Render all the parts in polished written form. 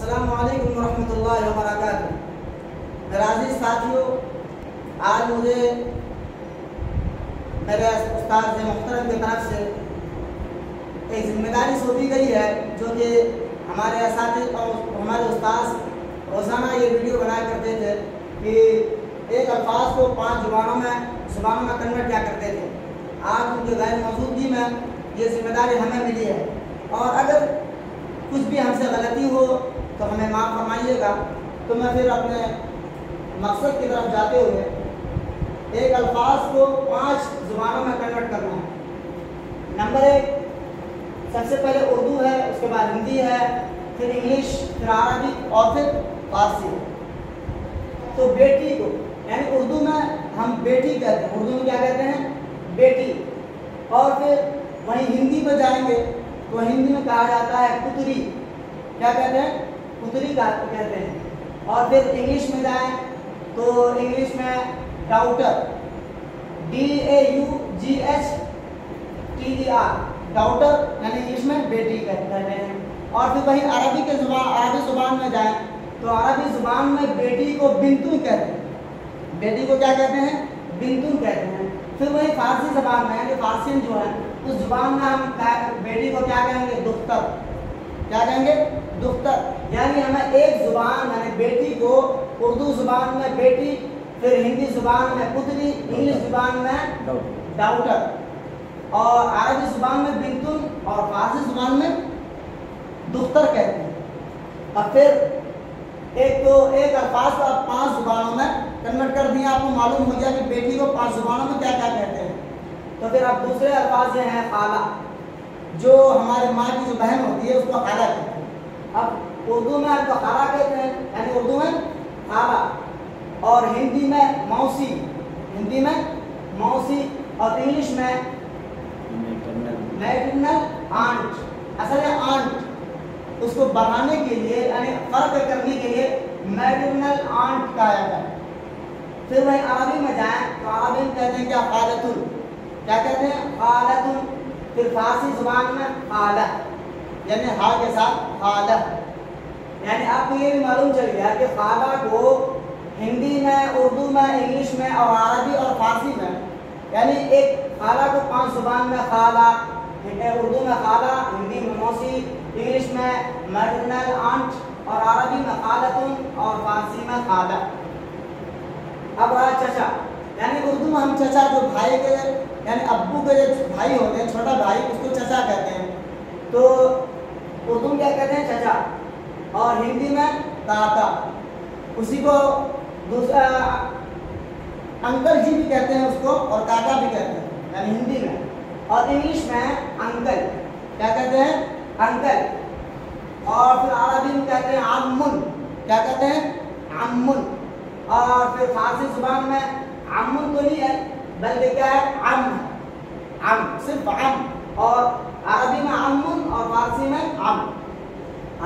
अस्सलामु अलैकुम वरहमतुल्लाहि वबरकातुहू। मेरे अज़ीज़ साथियों, आज मुझे मेरे उस्ताद से मुहतरम की तरफ से एक जिम्मेदारी सौंपी गई है, जो कि हमारे असातिज़ और हमारे उस्ताद रोज़ाना ये वीडियो बनाया करते थे कि एक अल्फाज को 5 ज़ुबानों में कन्वर्ट किया करते थे। आज उनके गैर मौजूदगी में ये जिम्मेदारी हमें मिली है, और अगर कुछ भी हमसे गलती हो तो हमें माफ़ फरमाइएगा। तो मैं फिर अपने मकसद की तरफ जाते हुए एक अल्फाज को 5 ज़ुबानों में कन्वर्ट करना है। नंबर 1 सबसे पहले उर्दू है, उसके बाद हिंदी है, फिर इंग्लिश, फिर अरबी और फिर फारसी। तो बेटी को यानी उर्दू में हम बेटी कहते हैं, उर्दू में क्या कहते हैं? बेटी। और फिर वहीं हिंदी में जाएंगे तो हिंदी में कहा जाता है पुत्री। क्या कहते हैं? पुत्री कहते हैं। और फिर इंग्लिश में जाएं तो इंग्लिश में डाउटर, DAUGHTER, डाउटर यानी इंग्लिश में बेटी कहते हैं। और फिर वहीं अरबी ज़ुबान में जाएं तो अरबी ज़ुबान में बेटी को बिंतु कहते हैं। बेटी को क्या कहते हैं? बिंतु कहते हैं। फिर वही फारसी ज़बान में यानी फारसियन जो है उस ज़ुबान में हम बेटी को क्या कहेंगे? दुख्तर। क्या कहेंगे? दुख्तर। यानी हमें एक ज़ुबान यानी बेटी को उर्दू ज़ुबान में बेटी, फिर हिंदी ज़ुबान में पुत्री, इंग्लिश ज़ुबान में डाउटर, और अरबी ज़ुबान में बिंतुन और फारसी ज़ुबान में दुख्तर कहते हैं। अब फिर एक अल्फाज को आप 5 ज़ुबानों में कन्वर्ट कर दिया, आपको मालूम हो गया कि बेटी को 5 ज़ुबानों में क्या क्या कहते हैं। तो फिर अब दूसरे अल्फाज ये हैं खाला, जो हमारे माँ की जो बहन होती है उसको खाला कहते हैं। अब उर्दू में आपको खाला कहते हैं, यानी उर्दू में खाला, और हिंदी में मौसी, और इंग्लिश में मैटरनल आंट। असल है आंट, उसको बढ़ाने के लिए यानी फर्क करने के लिए मैटरनल आंट कहा जाता है। फिर वही अरबी में जाएं तो अरबी में कहते हैं क्या? खालतुन। क्या कहते हैं? खालतुन। फिर फारसी ज़ुबान में खाला, यानी हा के साथ खाला। यानी आपको ये भी मालूम चल गया कि खाला को हिंदी में, उर्दू में, इंग्लिश में और अरबी और फारसी में, यानी एक खाला को 5 ज़ुबान में खाला, उर्दू में खाला, हिंदी में मौसी, इंग्लिश में मैटरनल आंट और अरबी में खालतुन और फारसी में खाला। अब रहा चचा, यानी उर्दू में हम चचा जो भाई के यानी अब्बू के जो भाई होते हैं, छोटा भाई, उसको चचा कहते हैं। तो उर्दू में क्या कहते हैं? चचा। और हिंदी में काका, उसी को दूसरा अंकल जी भी कहते हैं उसको, और काका भी कहते हैं यानी हिंदी में। और इंग्लिश में अंकल। क्या कहते हैं? अंकल। और फिर अरबी में कहते हैं अम्मुन। क्या कहते हैं? अम्मुन। और फिर फारसी ज़ुबान में अम्मुन तो नहीं है, बल्कि क्या है? अम, सिर्फ अम। और अरबी में अम्मुन और फारसी में अम।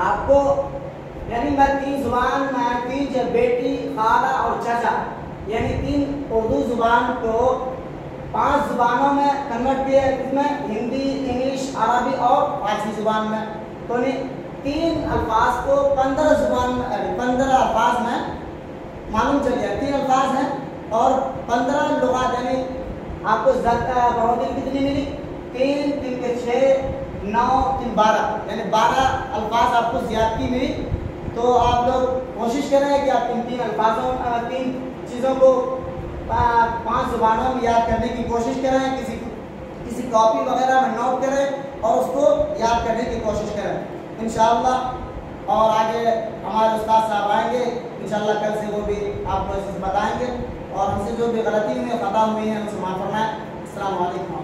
आपको यानी मैं 3 ज़ुबान में 3 बेटी, खाला और चचा, यानी 3 उर्दू ज़ुबान को 5 ज़ुबानों में कन्वर्ट किया, इसमें हिंदी, इंग्लिश, अरबी और फारसी ज़ुबान में। तो 3 अल्फाज को 15 अल्फाज में मालूम चल गया। 3 अल्फाज हैं और 15 लुगात, यानी आपको बढ़ोतरी कितनी मिली? 3 3 के 6 9 3 12, यानी 12 अल्फाज आपको ज़्यादती मिली। तो आप लोग कोशिश करें कि आप इन 3 चीज़ों को 5 ज़ुबानों में याद करने की कोशिश करें। किसी कॉपी वगैरह में नोट करें और उसको याद करने की कोशिश करें इंशाअल्लाह। और आगे हमारे उस्ताद साहब आएंगे इंशाअल्लाह, कल से वो भी आपको बताएंगे, और हमसे जो भी गलती हुई है, ख़ता हुई है, उनसे माफ़ फरमाएं। अस्सलामु अलैकुम।